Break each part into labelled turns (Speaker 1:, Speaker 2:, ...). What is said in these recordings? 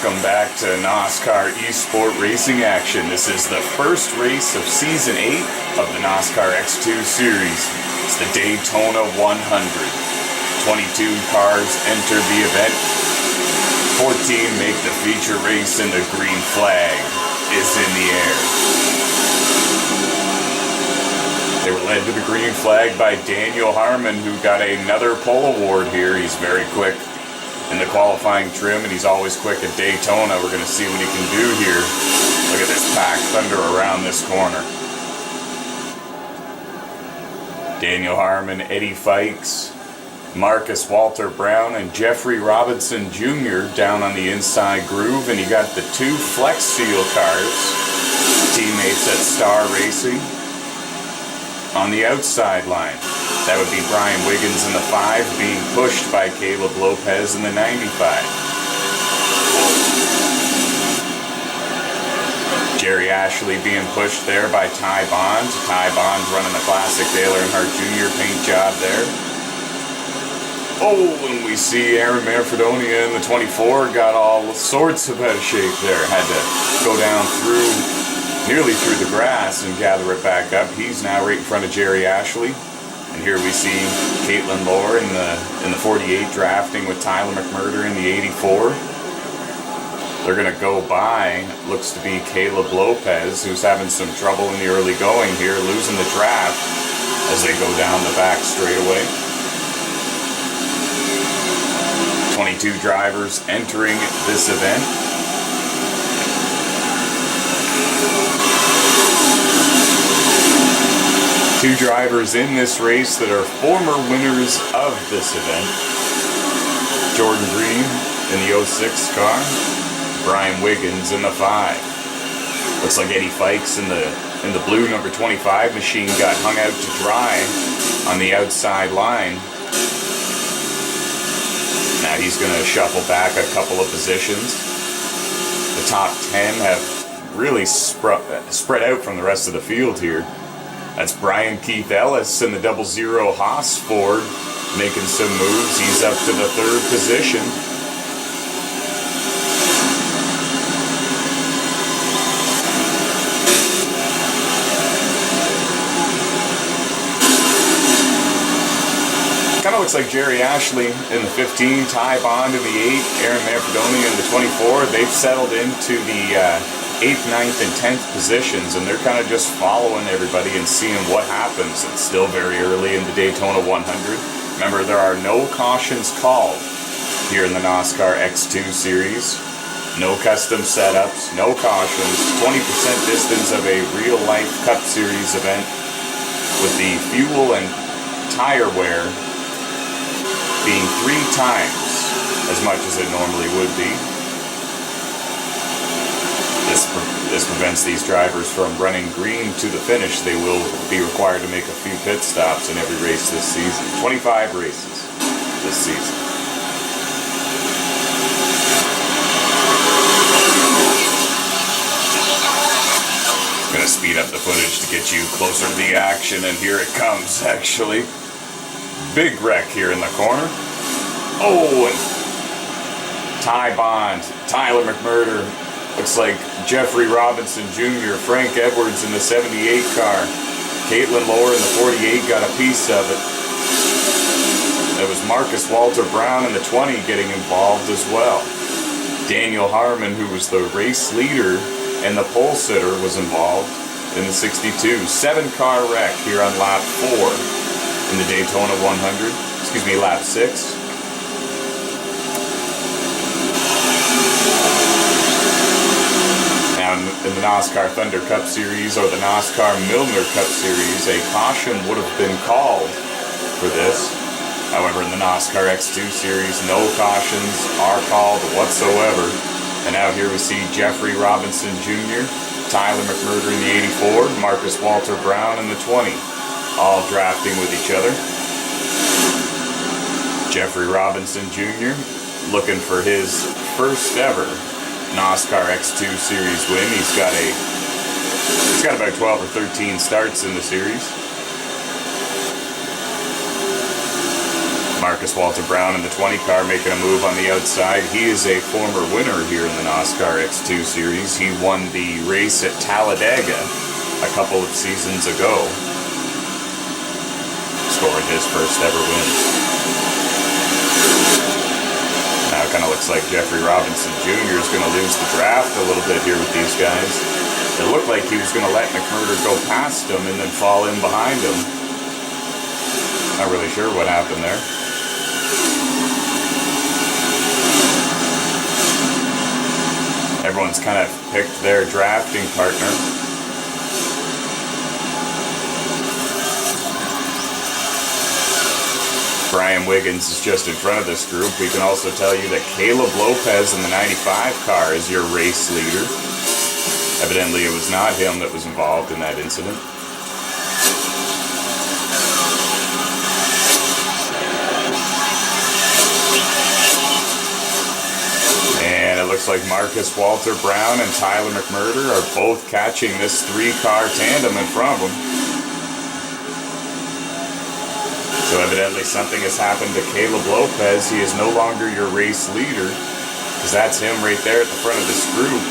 Speaker 1: Welcome back to NOSSCAR Esport Racing action. This is the first race of Season 8 of the NOSSCAR X2 Series. It's the Daytona 100. 22 cars enter the event. 14 make the feature race, and the green flag is in the air. They were led to the green flag by Daniel Harmon, who got another pole award here. He's very quick in the qualifying trim, and he's always quick at Daytona. We're going to see what he can do here. Look at this packed thunder around this corner. Daniel Harmon, Eddie Fikes, Marcus Walter Brown, and Jeffrey Robinson Jr. down on the inside groove, and you got the two Flex Seal cars, teammates at Star Racing, on the outside line. That would be Brian Wiggins in the 5, being pushed by Caleb Lopez in the 95. Jerry Ashley being pushed there by Ty Bond. Ty Bond running the classic Dale Earnhardt Jr. paint job there. Oh, and we see Aaron Manfredonia in the 24 got all sorts of out of shape there. Had to go down nearly through the grass and gather it back up. He's now right in front of Jerry Ashley. And here we see Caitlin Lohr in the 48 drafting with Tyler McMurder in the 84. They're going to go by, looks to be Caleb Lopez, who's having some trouble in the early going here, losing the draft as they go down the back straightaway. 22 drivers entering this event. Two drivers in this race that are former winners of this event. Jordan Green in the 06 car, Brian Wiggins in the 5. Looks like Eddie Fikes in the blue number 25 machine got hung out to dry on the outside line. Now he's going to shuffle back a couple of positions. The top 10 have really spread out from the rest of the field here. That's Brian Keith Ellis in the 00 Haas Ford making some moves. He's up to the 3rd position. Kind of looks like Jerry Ashley in the 15, Ty Bond in the 8, Aaron Manfredonia in the 24. They've settled into the 8th, 9th, and 10th positions, and they're kind of just following everybody and seeing what happens. It's still very early in the Daytona 100. Remember, there are no cautions called here in the NOSSCAR X2 Series. No custom setups, no cautions. 20% distance of a real-life Cup Series event with the fuel and tire wear being 3 times as much as it normally would be. This prevents these drivers from running green to the finish. They will be required to make a few pit stops in every race this season. 25 races this season. I'm going to speed up the footage to get you closer to the action, and here it comes, actually. Big wreck here in the corner. Oh, and Ty Bond, Tyler McMurder, looks like Jeffrey Robinson Jr., Frank Edwards in the 78 car. Caitlin Lohr in the 48 got a piece of it. That was Marcus Walter Brown in the 20 getting involved as well. Daniel Harmon, who was the race leader and the pole sitter, was involved in the 62. 7-car wreck here on lap 4 in the Daytona 100. Excuse me, lap 6. In the NOSSCAR Thunder Cup Series or the NOSSCAR Milner Cup Series, a caution would have been called for this. However, in the NOSSCAR X2 Series, no cautions are called whatsoever. And now here we see Jeffrey Robinson Jr., Tyler McMurder in the 84, Marcus Walter Brown in the 20, all drafting with each other. Jeffrey Robinson Jr. looking for his first ever NOSSCAR X2 Series win. He's got about 12 or 13 starts in the series. Marcus Walter Brown in the 20 car making a move on the outside. He is a former winner here in the NOSSCAR X2 Series. He won the race at Talladega a couple of seasons ago, scoring his first ever win. Now it kind of looks like Jeffrey Robinson Jr. is going to lose the draft a little bit here with these guys. It looked like he was going to let McMurder go past him and then fall in behind him. Not really sure what happened there. Everyone's kind of picked their drafting partner. Brian Wiggins is just in front of this group. We can also tell you that Caleb Lopez in the 95 car is your race leader. Evidently it was not him that was involved in that incident. And it looks like Marcus Walter Brown and Tyler McMurder are both catching this 3-car tandem in front of them. So evidently something has happened to Caleb Lopez. He is no longer your race leader, because that's him right there at the front of this group.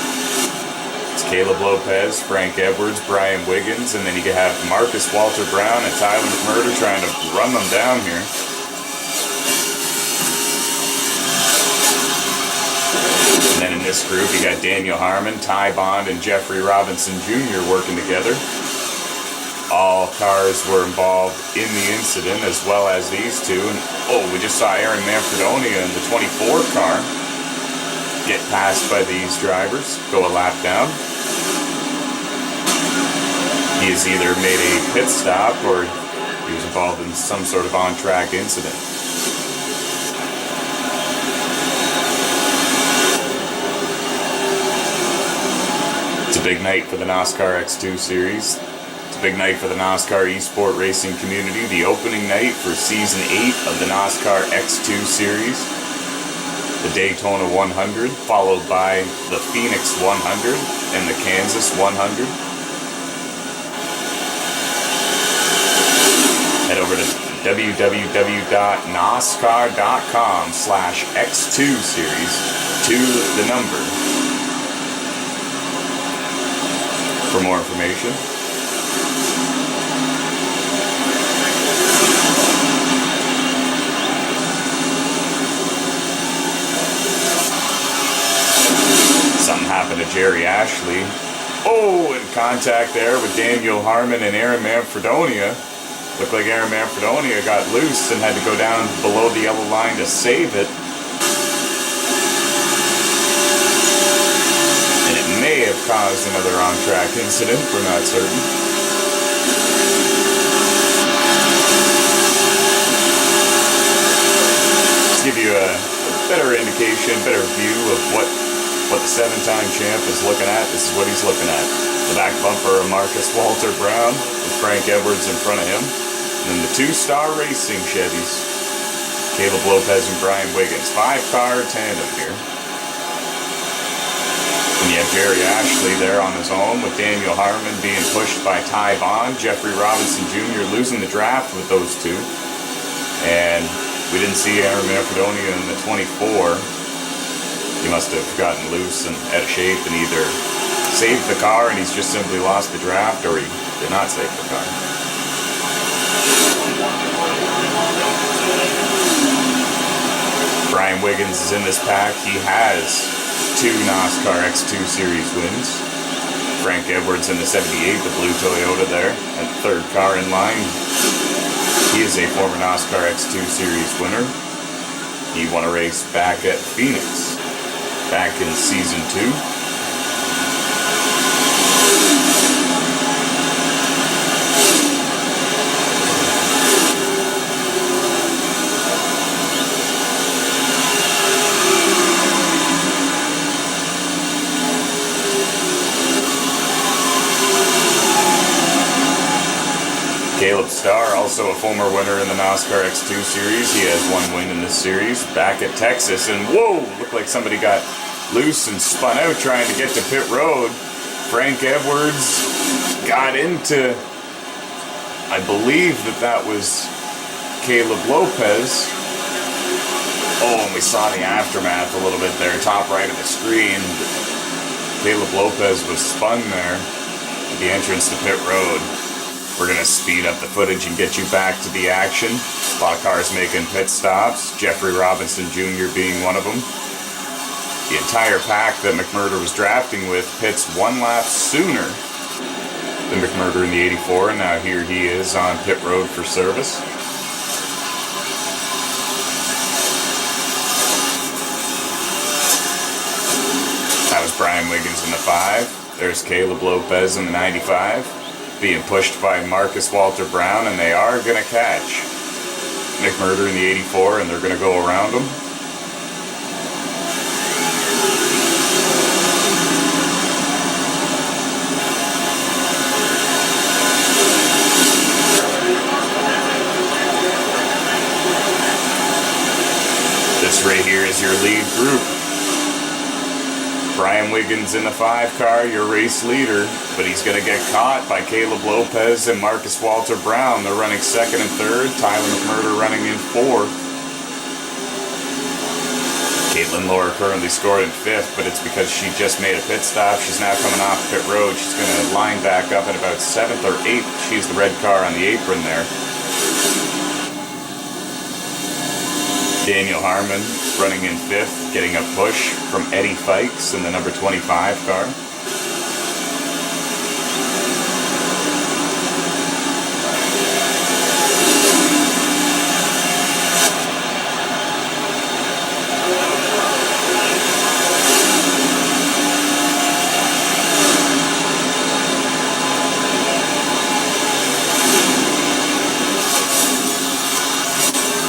Speaker 1: It's Caleb Lopez, Frank Edwards, Brian Wiggins, and then you can have Marcus Walter Brown and Tyler McMurder trying to run them down here. And then in this group, you got Daniel Harmon, Ty Bond, and Jeffrey Robinson Jr. working together. All cars were involved in the incident, as well as these two. And oh, we just saw Aaron Manfredonia in the 24 car get passed by these drivers, go a lap down. He has either made a pit stop or he was involved in some sort of on-track incident. It's a big night for the NOSSCAR X2 Series. It's a big night for the NOSSCAR eSport racing community. The opening night for Season 8 of the NOSSCAR X2 Series. The Daytona 100, followed by the Phoenix 100 and the Kansas 100. Head over to www.noscar.com/X2 Series to the number for more information. Something happened to Jerry Ashley. Oh, in contact there with Daniel Harmon and Aaron Manfredonia. Looked like Aaron Manfredonia got loose and had to go down below the yellow line to save it. And it may have caused another on-track incident, we're not certain. Let's give you a better indication, better view of what the 7-time champ is looking at. This is what he's looking at. The back bumper of Marcus Walter Brown with Frank Edwards in front of him. And then the 2-star racing Chevys, Caleb Lopez and Brian Wiggins. 5-car tandem here. And you have Jerry Ashley there on his own with Daniel Harmon being pushed by Ty Bond. Jeffrey Robinson Jr. losing the draft with those two. And we didn't see Aaron Manfredonia in the 24. He must have gotten loose and out of shape and either saved the car and he's just simply lost the draft, or he did not save the car. Brian Wiggins is in this pack. He has 2 NOSSCAR X2 Series wins. Frank Edwards in the 78, the blue Toyota there, at the 3rd car in line. He is a former NOSSCAR X2 Series winner. He won a race back at Phoenix back in Season 2. Caleb Starr, also a former winner in the NOSSCAR X2 Series. He has 1 win in this series back at Texas. And whoa, looked like somebody got loose and spun out trying to get to pit road. Frank Edwards got into, I believe that was Caleb Lopez. Oh, and we saw the aftermath a little bit there, top right of the screen. Caleb Lopez was spun there at the entrance to pit road. We're going to speed up the footage and get you back to the action. A lot of cars making pit stops, Jeffrey Robinson Jr. being one of them. The entire pack that McMurder was drafting with pits one lap sooner than McMurder in the 84, and now here he is on pit road for service. That was Brian Wiggins in the 5. There's Caleb Lopez in the 95, being pushed by Marcus Walter Brown, and they are going to catch McMurder in the 84, and they're going to go around him. This right here is your lead group. Brian Wiggins in the 5 car, your race leader, but he's going to get caught by Caleb Lopez and Marcus Walter Brown. They're running 2nd and 3rd. Tyler McMurder running in 4th. Caitlin Lohr currently scored in 5th, but it's because she just made a pit stop. She's now coming off pit road. She's going to line back up at about 7th or 8th. She's the red car on the apron there. Daniel Harmon running in 5th, getting a push from Eddie Fikes in the number 25 car.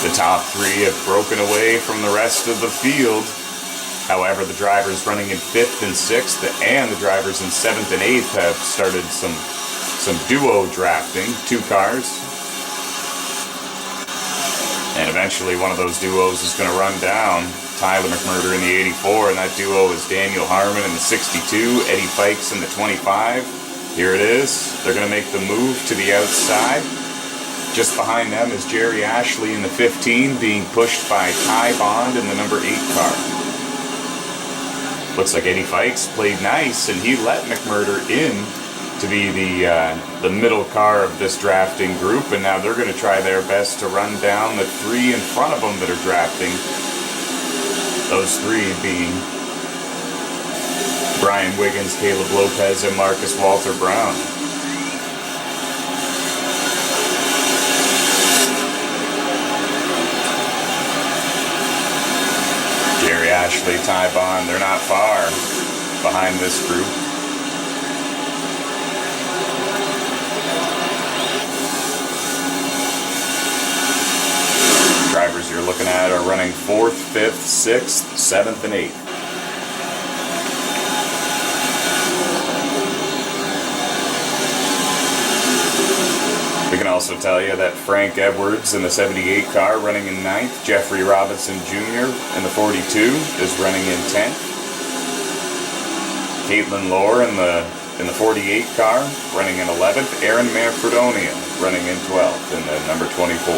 Speaker 1: The top 3 have broken away from the rest of the field. However, the drivers running in 5th and 6th and the drivers in 7th and 8th have started some duo drafting, 2 cars. And eventually one of those duos is going to run down. Tyler McMurder in the 84, and that duo is Daniel Harmon in the 62, Eddie Fikes in the 25. Here it is. They're going to make the move to the outside. Just behind them is Jerry Ashley in the 15, being pushed by Ty Bond in the number 8 car. Looks like Eddie Fikes played nice, and he let McMurder in to be the middle car of this drafting group, and now they're going to try their best to run down the 3 in front of them that are drafting. Those 3 being Brian Wiggins, Caleb Lopez, and Marcus Walter Brown. Jerry Ashley, Ty Bond, they're not far behind this group. Drivers you're looking at are running 4th, 5th, 6th, 7th, and 8th. We can also tell you that Frank Edwards in the 78 car running in 9th, Jeffrey Robinson Jr. in the 42 is running in 10th. Caitlin Lohr in the 48 car running in 11th. Aaron Manfredonia running in 12th in the number 24.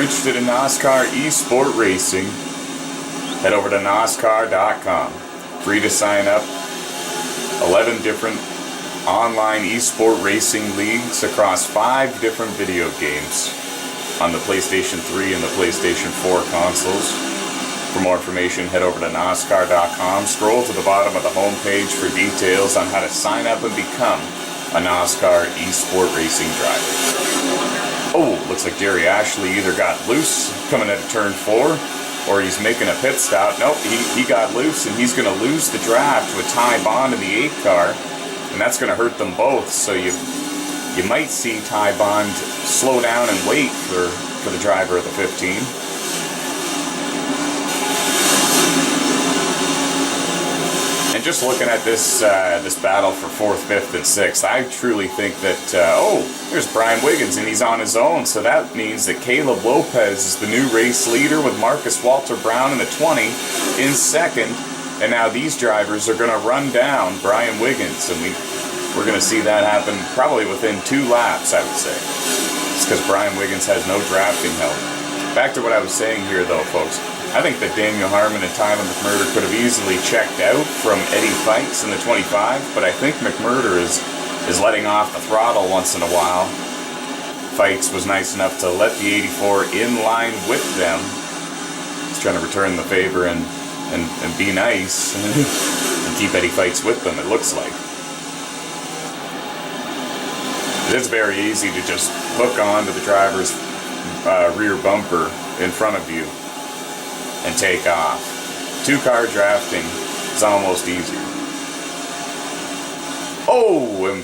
Speaker 1: Interested in NASCAR eSport racing, head over to NOSSCAR.com. Free to sign up. 11 different online eSport racing leagues across 5 different video games on the PlayStation 3 and the PlayStation 4 consoles. For more information, head over to NOSSCAR.com. Scroll to the bottom of the homepage for details on how to sign up and become a NASCAR eSport racing driver. Oh, looks like Jerry Ashley either got loose coming into turn 4, or he's making a pit stop. Nope, he got loose, and he's going to lose the draft with Ty Bond in the 8 car, and that's going to hurt them both. So you might see Ty Bond slow down and wait for the driver of the 15. And just looking at this this battle for 4th, 5th, and 6th, I truly think that, oh, there's Brian Wiggins, and he's on his own, so that means that Caleb Lopez is the new race leader with Marcus Walter Brown in the 20 in 2nd, and now these drivers are going to run down Brian Wiggins, and we're going to see that happen probably within 2 laps, I would say. It's because Brian Wiggins has no drafting help. Back to what I was saying here, though, folks. I think that Daniel Harmon and Tyler McMurder could have easily checked out from Eddie Fikes in the 25, but I think McMurder is letting off the throttle once in a while. Fikes was nice enough to let the 84 in line with them. He's trying to return the favor and be nice and keep Eddie Fikes with them, it looks like. It is very easy to just hook on to the driver's rear bumper in front of you and take off. 2-car drafting is almost easier. Oh, and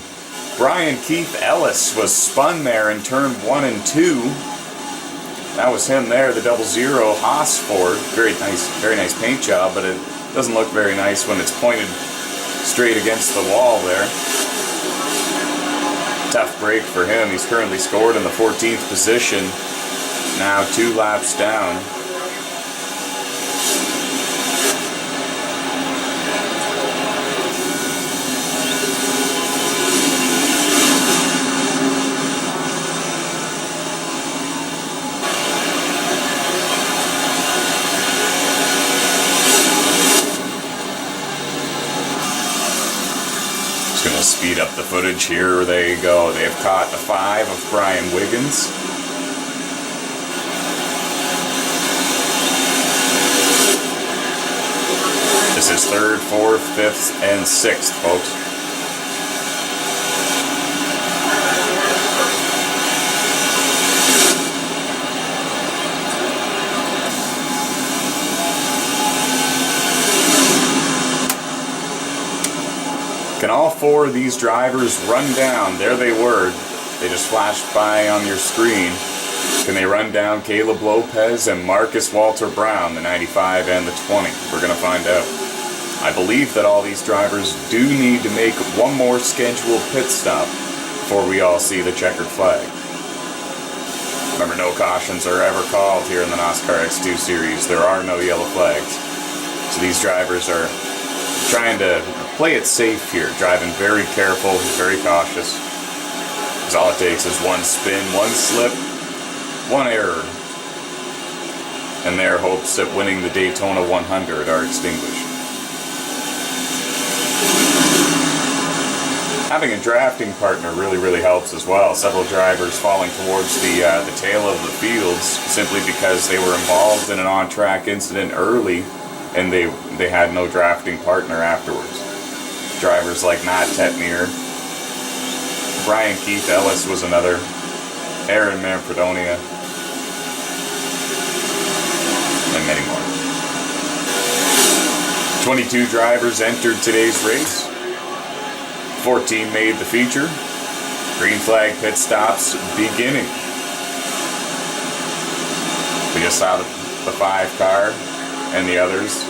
Speaker 1: Brian Keith Ellis was spun there in turn 1 and 2. That was him there, the 00 Haas Ford. Very nice paint job, but it doesn't look very nice when it's pointed straight against the wall there. Tough break for him. He's currently scored in the 14th position. Now 2 laps down. Going to speed up the footage here. There you go. They have caught the 5 of Brian Wiggins. This is 3rd, 4th, 5th, and 6th, folks. Can all 4 of these drivers run down? There they were. They just flashed by on your screen. Can they run down Caleb Lopez and Marcus Walter Brown, the 95 and the 20? We're going to find out. I believe that all these drivers do need to make one more scheduled pit stop before we all see the checkered flag. Remember, no cautions are ever called here in the NOSSCAR X2 Series. There are no yellow flags. So these drivers are trying to play it safe here, driving very careful, very cautious. Because all it takes is one spin, one slip, one error, and their hopes at winning the Daytona 100 are extinguished. Having a drafting partner really helps as well. Several drivers falling towards the tail of the fields simply because they were involved in an on-track incident early and they had no drafting partner afterwards. Drivers like Matt Tetmere, Brian Keith Ellis was another, Aaron Manfredonia, and many more. 22 drivers entered today's race. 14 made the feature. Green flag pit stops beginning. We just saw the 5 car and the others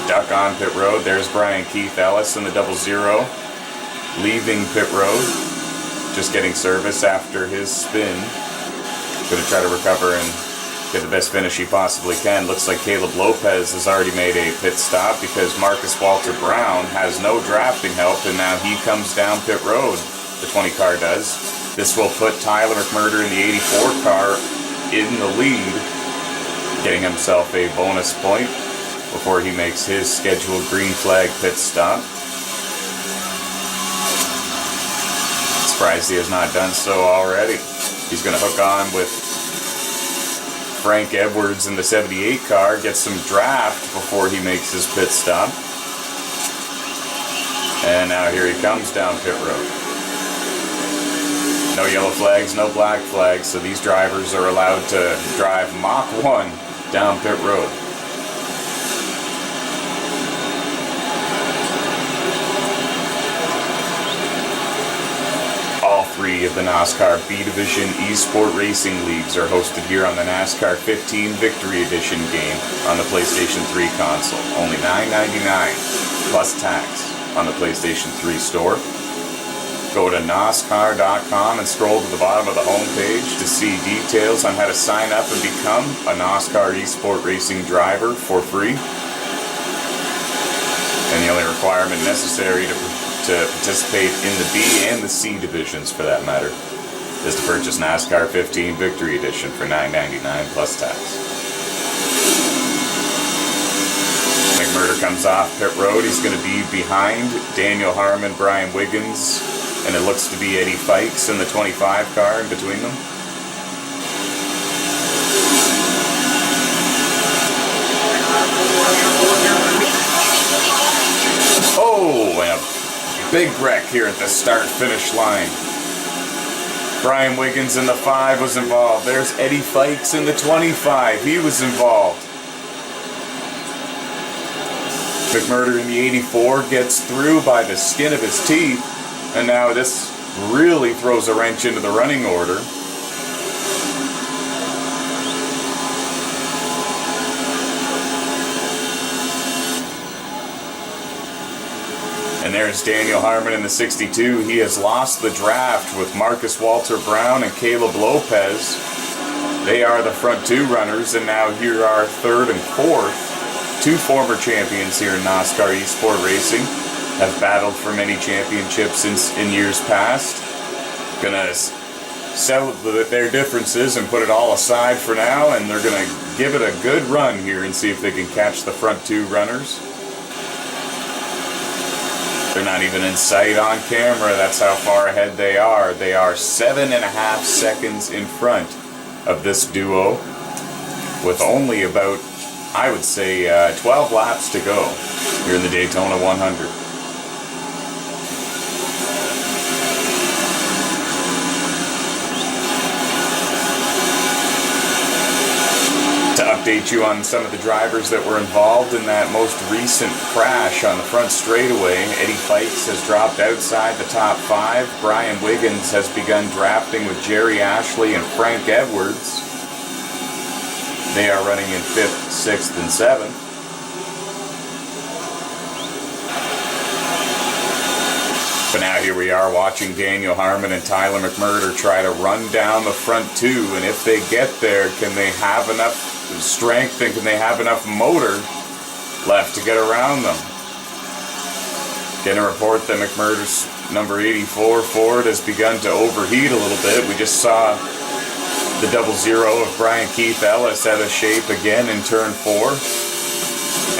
Speaker 1: duck on pit road. There's Brian Keith Ellis in the 00 leaving pit road, just getting service after his spin. Going to try to recover and get the best finish he possibly can. Looks like Caleb Lopez has already made a pit stop because Marcus Walter Brown has no drafting help, and now he comes down pit road. The 20 car does. This will put Tyler McMurder in the 84 car in the lead, getting himself a bonus point before he makes his scheduled green flag pit stop. Surprised he has not done so already. He's going to hook on with Frank Edwards in the 78 car, get some draft before he makes his pit stop. And now here he comes down pit road. No yellow flags, no black flags, so these drivers are allowed to drive Mach 1 down pit road. All 3 of the NASCAR B Division eSport Racing Leagues are hosted here on the NASCAR 15 Victory Edition game on the PlayStation 3 console. Only $9.99. plus tax on the PlayStation 3 store. Go to NOSSCAR.com and scroll to the bottom of the homepage to see details on how to sign up and become a NOSSCAR eSport racing driver for free. And the only requirement necessary to participate in the B and the C divisions, for that matter, is to purchase NASCAR 15 Victory Edition for $9.99 plus tax. McMurder comes off pit road. He's going to be behind Daniel Harmon, Brian Wiggins, and it looks to be Eddie Fikes in the 25 car in between them. Oh, and a big wreck here at the start-finish line. Brian Wiggins in the 5 was involved. There's Eddie Fikes in the 25. He was involved. McMurder in the 84 gets through by the skin of his teeth. And now this really throws a wrench into the running order. And there's Daniel Harmon in the 62. He has lost the draft with Marcus Walter Brown and Caleb Lopez. They are the front two runners, and now here are third and fourth. Two former champions here in NOSSCAR eSport Racing have battled for many championships in years past. Gonna settle their differences and put it all aside for now, and they're gonna give it a good run here and see if they can catch the front two runners. They're not even in sight on camera. That's how far ahead they are. They are 7.5 seconds in front of this duo with only about, I would say, 12 laps to go here in the Daytona 100. To update you on some of the drivers that were involved in that most recent crash on the front straightaway, Eddie Fikes has dropped outside the top 5. Brian Wiggins has begun drafting with Jerry Ashley and Frank Edwards. They are running in 5th, 6th, and 7th. But now here we are watching Daniel Harmon and Tyler McMurder try to run down the front two, and if they get there, can they have enough strength and can they have enough motor left to get around them? Getting a report that McMurder's number 84 Ford has begun to overheat a little bit. We just saw the 00 of Brian Keith Ellis out of shape again in turn 4.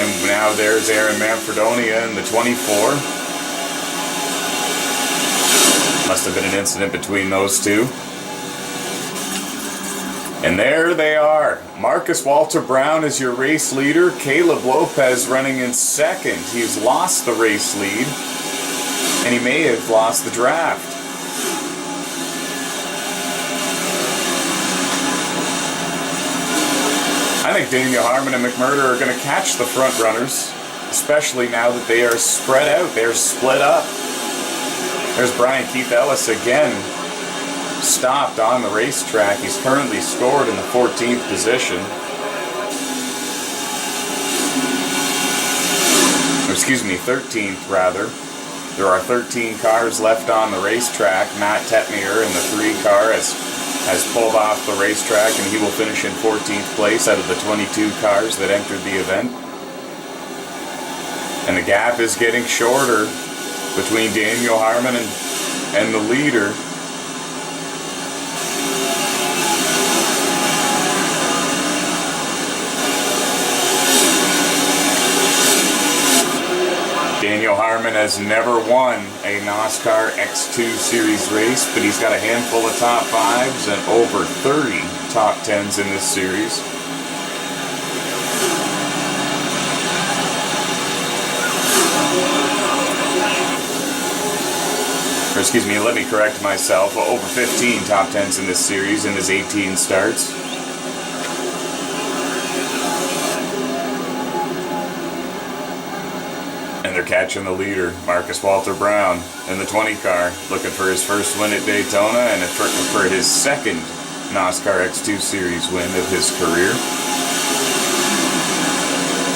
Speaker 1: And now there's Aaron Manfredonia in the 24. Must have been an incident between those two. And there they are. Marcus Walter Brown is your race leader. Caleb Lopez running in 2nd. He's lost the race lead, and he may have lost the draft. I think Daniel Harmon and McMurder are going to catch the front runners, especially now that they are spread out. They're split up. There's Brian Keith Ellis again, stopped on the racetrack. He's currently scored in the 14th position. Or excuse me, 13th rather. There are 13 cars left on the racetrack. Matt Tetmier in the 3 car has pulled off the racetrack, and he will finish in 14th place out of the 22 cars that entered the event. And the gap is getting shorter between Daniel Harmon and the leader. Daniel Harmon has never won a NOSSCAR X2 Series race, but he's got a handful of top 5s and over 30 top 10s in this series. Or excuse me, let me correct myself, over 15 top 10s in this series in his 18 starts. And they're catching the leader, Marcus Walter Brown, in the 20 car, looking for his first win at Daytona and for his second NOSSCAR X2 Series win of his career.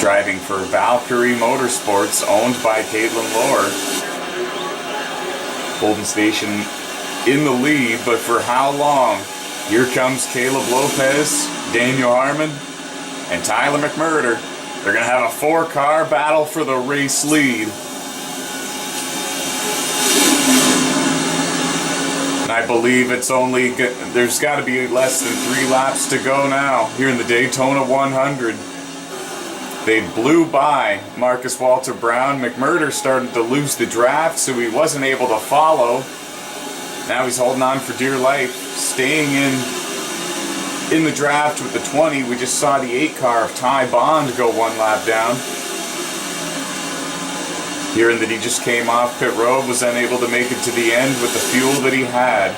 Speaker 1: driving for Valkyrie Motorsports, owned by Caitlin Lohr. Holding station in the lead, but for how long? Here comes Caleb Lopez, Daniel Harmon, and Tyler McMurder. They're going to have a 4-car battle for the race lead. And I believe it's only, there's got to be less than 3 laps to go now here in the Daytona 100. They blew by Marcus Walter Brown. McMurder started to lose the draft, so he wasn't able to follow. Now he's holding on for dear life, staying in the draft with the 20. We just saw the 8-car of Ty Bond go 1 lap down. Hearing that he just came off pit road, was unable to make it to the end with the fuel that he had.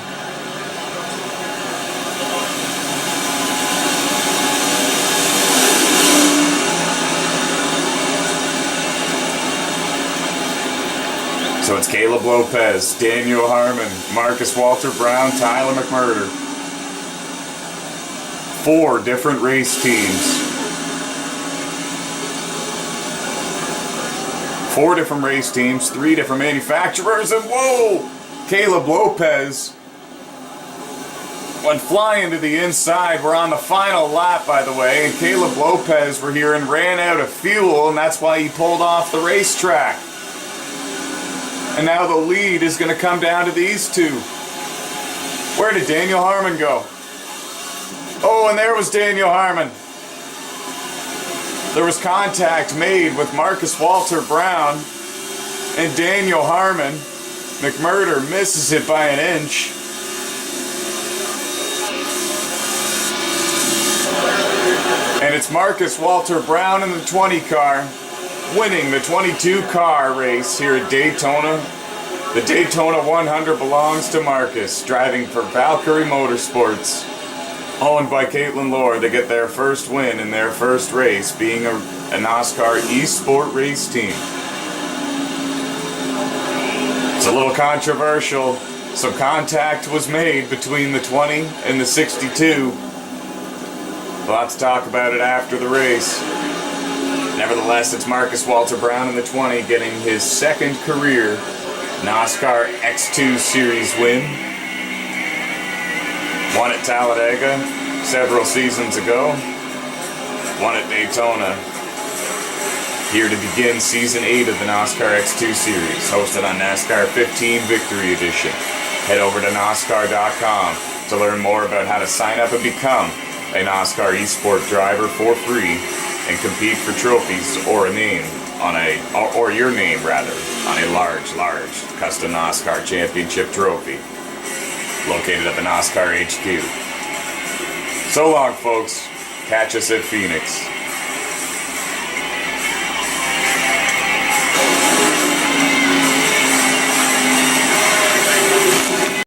Speaker 1: So it's Caleb Lopez, Daniel Harmon, Marcus Walter Brown, Tyler McMurder. 4 different race teams. 4 different race teams, 3 different manufacturers, and whoa! Caleb Lopez went flying to the inside. We're on the final lap, by the way, and Caleb Lopez, we're hearing, ran out of fuel, and that's why he pulled off the racetrack. And now the lead is going to come down to these 2. Where did Daniel Harmon go? Oh, and there was Daniel Harmon. There was contact made with Marcus Walter Brown and Daniel Harmon. McMurder misses it by an inch. And it's Marcus Walter Brown in the 20 car winning the 22 car race here at Daytona. The Daytona 100 belongs to Marcus, driving for Valkyrie Motorsports, owned by Caitlin Lohr. They get their first win in their first race, being a NOSSCAR eSport race team. It's a little controversial. Some contact was made between the 20 and the 62. Lots to talk about it after the race. Nevertheless, it's Marcus Walter Brown in the 20 getting his 2nd career NOSSCAR X2 Series win. Won at Talladega several seasons ago. Won at Daytona. Here to begin Season 8 of the NOSSCAR X2 Series, hosted on NASCAR 15 Victory Edition. Head over to NOSSCAR.com to learn more about how to sign up and become a NOSSCAR eSport driver for free and compete for trophies or a name on or your name rather, on a large custom NOSSCAR Championship trophy located at the NOSSCAR HQ. So long, folks. Catch us at Phoenix.